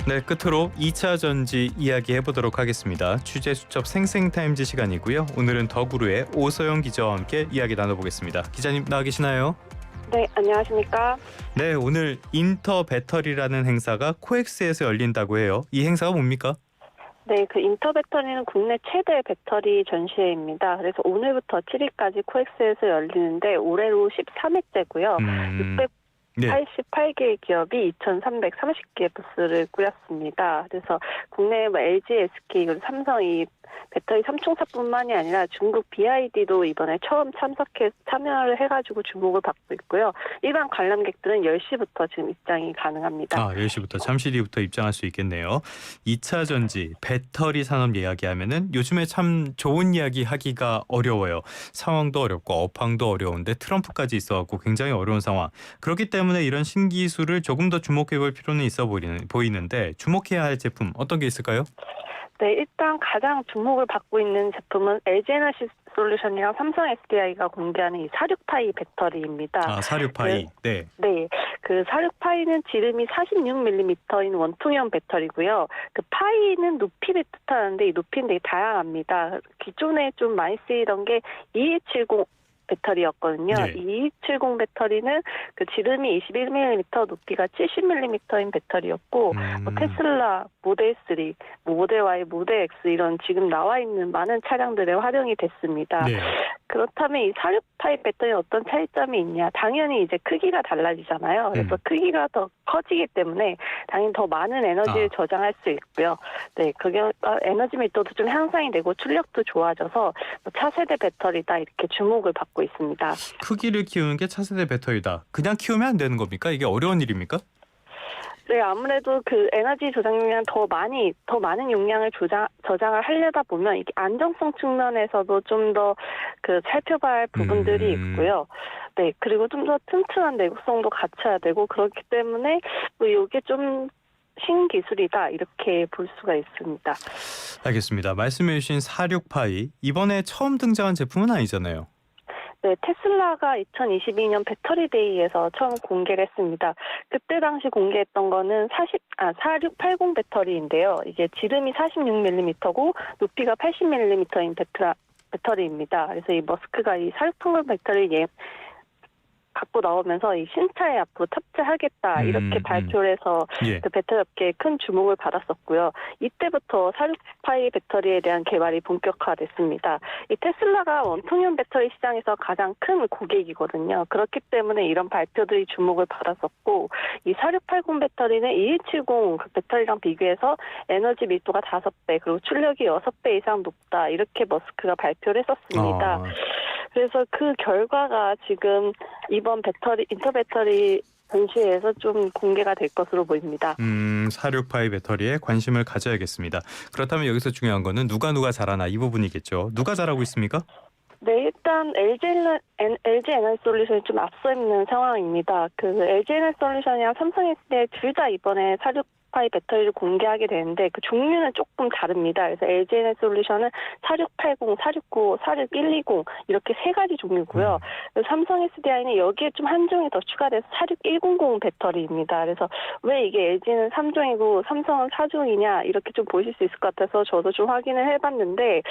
네, 끝으로 2차 전지 이야기해 보도록 하겠습니다. 취재 수첩 생생타임즈 시간이고요. 오늘은 더구루의 오서영 기자와 함께 이야기 나눠보겠습니다. 기자님 나와 계시나요? 네, 안녕하십니까? 네, 오늘 인터 배터리라는 행사가 코엑스에서 열린다고 해요. 이 행사가 뭡니까? 네, 그 인터 배터리는 국내 최대 배터리 전시회입니다. 그래서 오늘부터 7일까지 코엑스에서 열리는데 올해로 13회째고요. 네. 88개의 기업이 2,330개의 부스를 꾸렸습니다. 그래서 국내 LG, SK, 그리고 삼성이 배터리 삼총사뿐만이 아니라 중국 BYD도 이번에 처음 참여를 해가지고 주목을 받고 있고요. 일반 관람객들은 10시부터 지금 입장이 가능합니다. 10시부터 잠시 뒤부터 입장할 수 있겠네요. 2차 전지 배터리 산업 이야기하면은 요즘에 참 좋은 이야기 하기가 어려워요. 상황도 어렵고 업황도 어려운데 트럼프까지 있어갖고 굉장히 어려운 상황. 그렇기 때문에 이런 신기술을 조금 더 주목해볼 필요는 있어 보이는데 주목해야 할 제품 어떤 게 있을까요? 네, 일단 가장 주목을 받고 있는 제품은 LG에너지 솔루션이랑 삼성 SDI가 공개하는 이 46파이 배터리입니다. 46파이. 네. 네, 그 46파이는 지름이 46mm인 원통형 배터리고요. 그 파이는 높이를 뜻하는데 이 높이는 되게 다양합니다. 기존에 좀 많이 쓰이던 게 2270 배터리였거든요. 네. 이 2270 배터리는 그 지름이 21mm, 높이가 70mm인 배터리였고, 테슬라 모델 3, 모델 Y, 모델 X 이런 지금 나와 있는 많은 차량들에 활용이 됐습니다. 네. 그렇다면 이 46파이 배터리는 어떤 차이점이 있냐? 당연히 이제 크기가 달라지잖아요. 그래서 크기가 더 커지기 때문에 당연히 더 많은 에너지를 저장할 수 있고요. 네, 그게 에너지 밀도도 좀 향상이 되고 출력도 좋아져서 차세대 배터리다 이렇게 주목을 받고 있습니다. 크기를 키우는 게 차세대 배터리다. 그냥 키우면 안 되는 겁니까? 이게 어려운 일입니까? 네, 아무래도 그 에너지 저장 용량 더 많은 용량을 저장을 하려다 보면 이게 안정성 측면에서도 좀 더 그 살펴봐야 할 부분들이 있고요. 네, 그리고 좀 더 튼튼한 내구성도 갖춰야 되고 그렇기 때문에 뭐 이게 좀 신기술이다 이렇게 볼 수가 있습니다. 알겠습니다. 말씀해주신 46파이 이번에 처음 등장한 제품은 아니잖아요. 네, 테슬라가 2022년 배터리데이에서 처음 공개를 했습니다. 그때 당시 공개했던 거는 4680 배터리인데요. 이게 지름이 46mm고 높이가 80mm인 배터리입니다. 그래서 이 머스크가 이 4680 배터리를 갖고 나오면서 이 신차에 앞으로 탑재하겠다 이렇게 발표를 해서 그 배터리 업계에 큰 주목을 받았었고요. 이때부터 46파이 배터리에 대한 개발이 본격화됐습니다. 이 테슬라가 원통형 배터리 시장에서 가장 큰 고객이거든요. 그렇기 때문에 이런 발표들이 주목을 받았었고 이 4680 배터리는 2170 그 배터리랑 비교해서 에너지 밀도가 5배 그리고 출력이 6배 이상 높다 이렇게 머스크가 발표를 했었습니다. 그래서 그 결과가 지금 이번 인터 배터리 전시회에서 좀 공개가 될 것으로 보입니다. 46파이 배터리에 관심을 가져야겠습니다. 그렇다면 여기서 중요한 거는 누가 잘하나 이 부분이겠죠. 누가 잘하고 있습니까? 네, 일단 LG 에너지 솔루션이 좀 앞서 있는 상황입니다. 그 LG 에너지 솔루션이랑 삼성 SDI 둘 다 이번에 46파이 배터리를 공개하게 되는데 그 종류는 조금 다릅니다. 그래서 LG 에너지 솔루션은 4680, 4695, 46120 이렇게 세 가지 종류고요. 삼성 SDI는 여기에 좀 한 종이 더 추가돼서 46100 배터리입니다. 그래서 왜 이게 LG는 3종이고 삼성은 4종이냐 이렇게 좀 보실 수 있을 것 같아서 저도 좀 확인을 해봤는데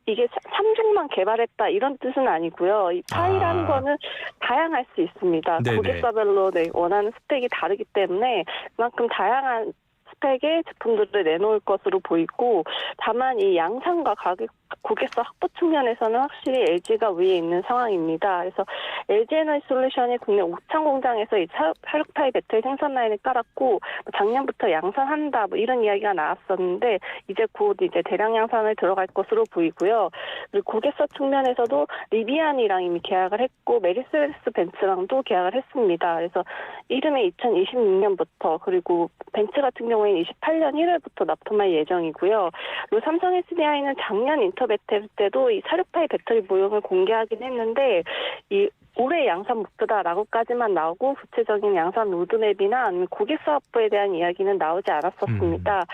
이게 3종만 개발했다 이런 뜻은 아니고요. 이 파이라는 거는 다양할 수 있습니다. 네네. 고객사별로 원하는 스펙이 다르기 때문에 그만큼 다양한 스펙의 제품들을 내놓을 것으로 보이고 다만 이 양산과 고객사 확보 측면에서는 확실히 LG가 위에 있는 상황입니다. 그래서 LG 에너지 솔루션이 국내 옥창 공장에서 이 46파이 배터리 생산 라인을 깔았고 작년부터 양산한다 이런 이야기가 나왔었는데 이제 곧 대량 양산을 들어갈 것으로 보이고요. 그리고 고객사 측면에서도 리비안이랑 이미 계약을 했고 메르세데스 벤츠랑도 계약을 했습니다. 그래서 이름에 2026년부터 그리고 벤츠 같은 경우에는 28년 1월부터 납품할 예정이고요. 그리고 삼성 SDI는 작년 인터 배터리 때도 이 46파이 배터리 모형을 공개하긴 했는데 이 올해 양산 목표다라고까지만 나오고 구체적인 양산 로드맵이나 아니면 고객사 확보에 대한 이야기는 나오지 않았었습니다.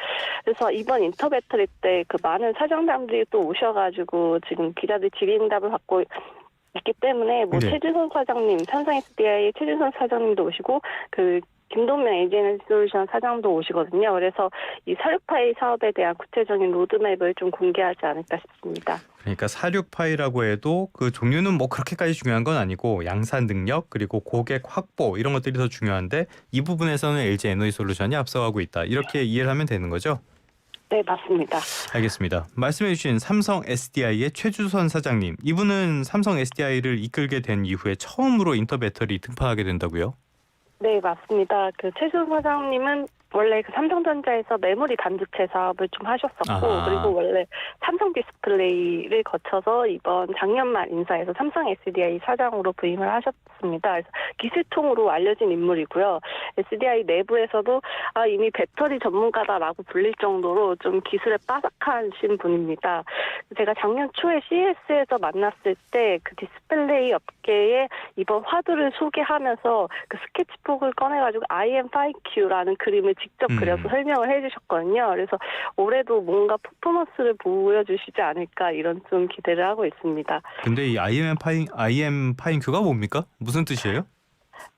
그래서 이번 인터 배터리 때 그 많은 사장님들이 또 오셔가지고 지금 기자들 질의응답을 받고 있기 때문에 네. 최준선 사장님, 삼성 SDI 최준선 사장님도 오시고 그 김동명 LG에너지솔루션 사장도 오시거든요. 그래서 이 46파이 사업에 대한 구체적인 로드맵을 좀 공개하지 않을까 싶습니다. 그러니까 46파이라고 해도 그 종류는 뭐 그렇게까지 중요한 건 아니고 양산 능력 그리고 고객 확보 이런 것들이 더 중요한데 이 부분에서는 LG 에너지솔루션이 앞서가고 있다. 이렇게 이해를 하면 되는 거죠? 네, 맞습니다. 알겠습니다. 말씀해 주신 삼성 SDI의 최주선 사장님. 이분은 삼성 SDI를 이끌게 된 이후에 처음으로 인터배터리 등판하게 된다고요? 네, 맞습니다. 그 최수훈 사장님은 원래 그 삼성전자에서 메모리 반도체 사업을 좀 하셨었고, 아하. 그리고 원래 삼성 디스플레이를 거쳐서 이번 작년 말 인사에서 삼성 SDI 사장으로 부임을 하셨습니다. 그래서 기술통으로 알려진 인물이고요. SDI 내부에서도 이미 배터리 전문가다라고 불릴 정도로 좀 기술에 빠삭하신 분입니다. 제가 작년 초에 CES에서 만났을 때 그 디스플레이 업계에 이번 화두를 소개하면서 그 스케치북을 꺼내가지고 IM5Q라는 그림을 직접 그려서 설명을 해주셨거든요. 그래서 올해도 뭔가 퍼포먼스를 보여주시지 않을까 이런 좀 기대를 하고 있습니다. 근데 이 IM 파인큐가 뭡니까? 무슨 뜻이에요?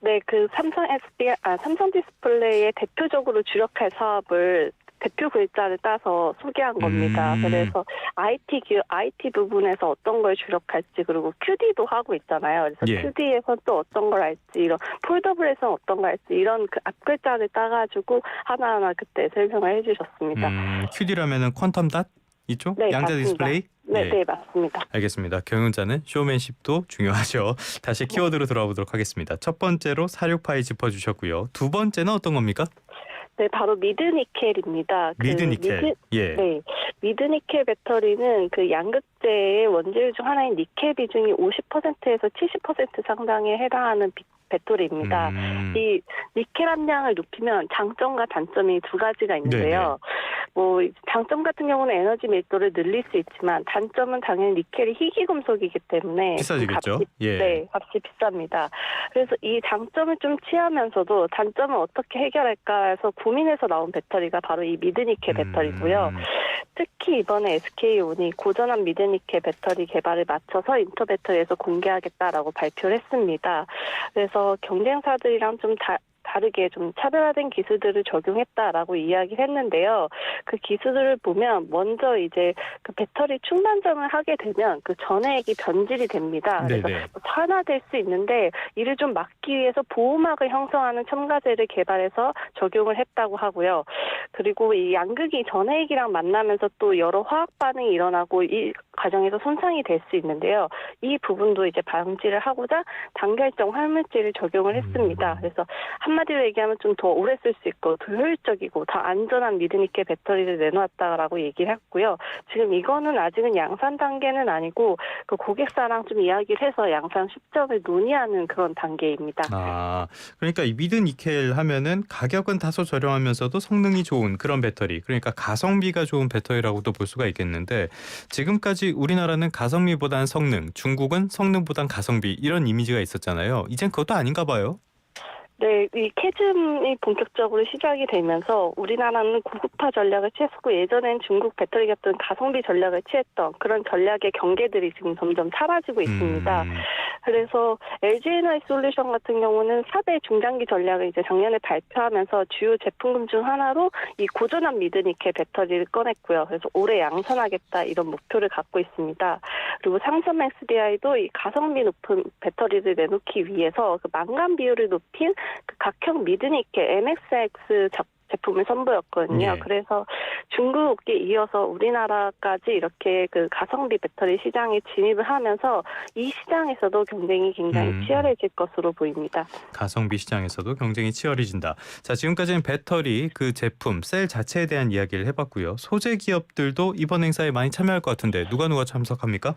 네, 그 삼성 디스플레이의 대표적으로 주력할 사업을 대표 글자를 따서 소개한 겁니다. 그래서 IT 부분에서 어떤 걸 주력할지 그리고 QD도 하고 있잖아요. 그래서 예. QD에서 또 어떤 걸 할지 이런 폴더블에서 어떤 걸 할지 이런 그 앞글자를 따가지고 하나하나 그때 설명을 해주셨습니다. QD라면은 퀀텀 닷 이쪽? 네, 양자 맞습니다. 디스플레이? 네, 예. 네, 맞습니다. 알겠습니다. 경영자는 쇼맨십도 중요하죠. 다시 키워드로 돌아와 보도록 하겠습니다. 첫 번째로 46파이 짚어주셨고요. 두 번째는 어떤 겁니까? 네, 바로 미드니켈입니다. 미드니켈. 예. 네, 미드니켈 배터리는 그 양극재의 원재료 중 하나인 니켈 비중이 50%에서 70% 상당에 해당하는 배터리입니다. 이 니켈 함량을 높이면 장점과 단점이 두 가지가 있는데요. 뭐 장점 같은 경우는 에너지 밀도를 늘릴 수 있지만 단점은 당연히 니켈이 희귀금속이기 때문에 비싸지겠죠. 네, 값이 비쌉니다. 그래서 이 장점을 좀 취하면서도 단점을 어떻게 해결할까 해서 고민해서 나온 배터리가 바로 이 미드니켈 배터리고요. 특히 이번에 SK온이 고전압 미드니켈 배터리 개발을 마쳐서 인터배터리에서 공개하겠다라고 발표를 했습니다. 그래서 경쟁사들이랑 좀 다르게 좀 차별화된 기술들을 적용했다라고 이야기를 했는데요. 그 기술을 보면 먼저 이제 그 배터리 충전점을 하게 되면 그 전해액이 변질이 됩니다. 그래서 산화될 수 있는데 이를 좀 막기 위해서 보호막을 형성하는 첨가제를 개발해서 적용을 했다고 하고요. 그리고 이 양극이 전해액이랑 만나면서 또 여러 화학 반응이 일어나고 이 과정에서 손상이 될 수 있는데요. 이 부분도 이제 방지를 하고자 단결정 활물질을 적용을 했습니다. 그래서 한마디로 얘기하면 좀 더 오래 쓸 수 있고 더 효율적이고 더 안전한 미드니켈 배터리를 내놓았다라고 얘기를 했고요. 지금 이거는 아직은 양산 단계는 아니고 그 고객사랑 좀 이야기를 해서 양산 시점을 논의하는 그런 단계입니다. 그러니까 이 미드니켈 하면은 가격은 다소 저렴하면서도 성능이 좋은 그런 배터리. 그러니까 가성비가 좋은 배터리라고도 볼 수가 있겠는데 지금까지 우리나라는 가성비보단 성능, 중국은 성능보단 가성비 이런 이미지가 있었잖아요. 이젠 그것도 아닌가 봐요. 네, 이 캐즘이 본격적으로 시작이 되면서 우리나라는 고급화 전략을 취했고 예전엔 중국 배터리 같은 가성비 전략을 취했던 그런 전략의 경계들이 지금 점점 사라지고 있습니다. 그래서 LG에너지솔루션 같은 경우는 4대 중장기 전략을 이제 작년에 발표하면서 주요 제품군 중 하나로 이 고전압 미드니켈 배터리를 꺼냈고요. 그래서 올해 양산하겠다 이런 목표를 갖고 있습니다. 그리고 삼성 SDI도 이 가성비 높은 배터리를 내놓기 위해서 그 mangan 비율을 높인 그 각형 미드니켈 MXX 제품을 선보였거든요. 그래서 중국에 이어서 우리나라까지 이렇게 그 가성비 배터리 시장에 진입을 하면서 이 시장에서도 경쟁이 굉장히 치열해질 것으로 보입니다. 가성비 시장에서도 경쟁이 치열해진다. 자, 지금까지는 배터리 그 제품 셀 자체에 대한 이야기를 해봤고요. 소재 기업들도 이번 행사에 많이 참여할 것 같은데 누가 참석합니까?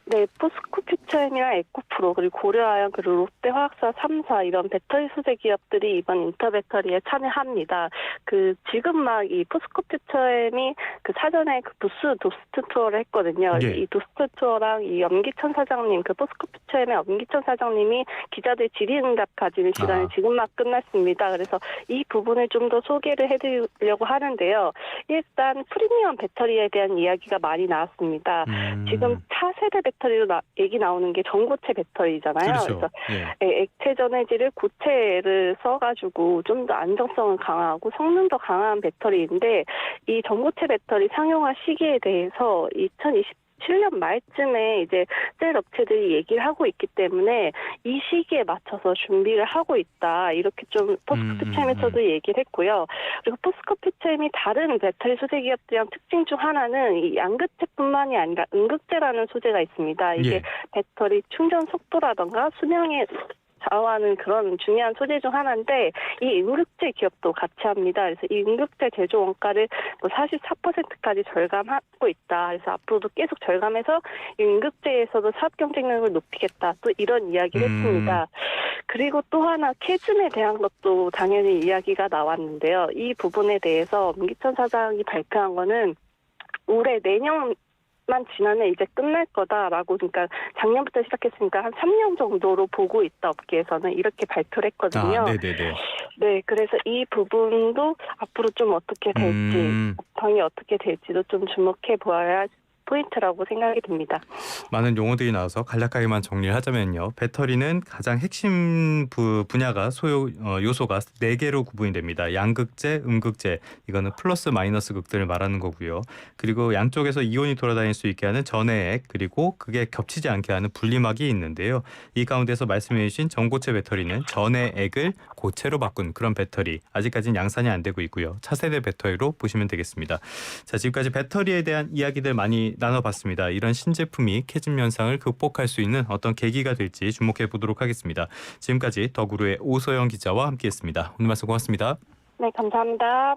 네, 포스코 퓨처엠이랑 에코프로 그리고 고려아연 그리고 롯데화학사 3사 이런 배터리 소재 기업들이 이번 인터배터리에 참여합니다. 그 지금 막 이 포스코 퓨처엠이 그 사전에 그 부스 도스트 투어를 했거든요. 이 도스트 투어랑 이 엄기천 사장님 그 포스코 퓨처엠의 엄기천 사장님이 기자들 질의응답 가지는 시간이 지금 막 끝났습니다. 그래서 이 부분을 좀 더 소개를 해드리려고 하는데요. 일단 프리미엄 배터리에 대한 이야기가 많이 나왔습니다. 지금 차세대 배터리로 얘기 나오는 나오는 게 전고체 배터리잖아요. 그렇죠. 그래서 예. 액체 전해질을 고체를 써가지고 좀 더 안정성을 강화하고 성능도 강한 배터리인데 이 전고체 배터리 상용화 시기에 대해서 2027년 말쯤에 이제 셀 업체들이 얘기를 하고 있기 때문에 이 시기에 맞춰서 준비를 하고 있다. 이렇게 좀 포스코피체엠에서도 얘기를 했고요. 그리고 포스코피체엠이 다른 배터리 소재 기업들이랑 특징 중 하나는 이 양극재뿐만이 아니라 음극재라는 소재가 있습니다. 이게 예. 배터리 충전 속도라던가 수명에 좌우하는 그런 중요한 소재 중 하나인데 이 음극재 기업도 같이 합니다. 그래서 이 음극재 제조 원가를 44%까지 절감하고 있다. 그래서 앞으로도 계속 절감해서 이 음극재에서도 사업 경쟁력을 높이겠다. 또 이런 이야기를 했습니다. 그리고 또 하나 캐즘에 대한 것도 당연히 이야기가 나왔는데요. 이 부분에 대해서 문기천 사장이 발표한 거는 올해 내년만 지나면 이제 끝날 거다라고, 그러니까 작년부터 시작했으니까 한 3년 정도로 보고 있다, 업계에서는 이렇게 발표를 했거든요. 아, 네네네. 네, 그래서 이 부분도 앞으로 좀 어떻게 될지, 업황이 어떻게 될지도 좀 주목해 보아야 할 포인트라고 생각이 듭니다. 많은 용어들이 나와서 간략하게만 정리를 하자면요. 배터리는 가장 핵심 분야가 요소가 4개로 구분이 됩니다. 양극재, 음극재, 이거는 플러스 마이너스 극들을 말하는 거고요. 그리고 양쪽에서 이온이 돌아다닐 수 있게 하는 전해액, 그리고 그게 겹치지 않게 하는 분리막이 있는데요. 이 가운데서 말씀해 주신 전고체 배터리는 전해액을 고체로 바꾼 그런 배터리, 아직까지는 양산이 안 되고 있고요. 차세대 배터리로 보시면 되겠습니다. 자, 지금까지 배터리에 대한 이야기들 많이 나눠봤습니다. 이런 신제품이 캐즘 현상을 극복할 수 있는 어떤 계기가 될지 주목해 보도록 하겠습니다. 지금까지 더구루의 오소영 기자와 함께했습니다. 오늘 말씀 고맙습니다. 네, 감사합니다.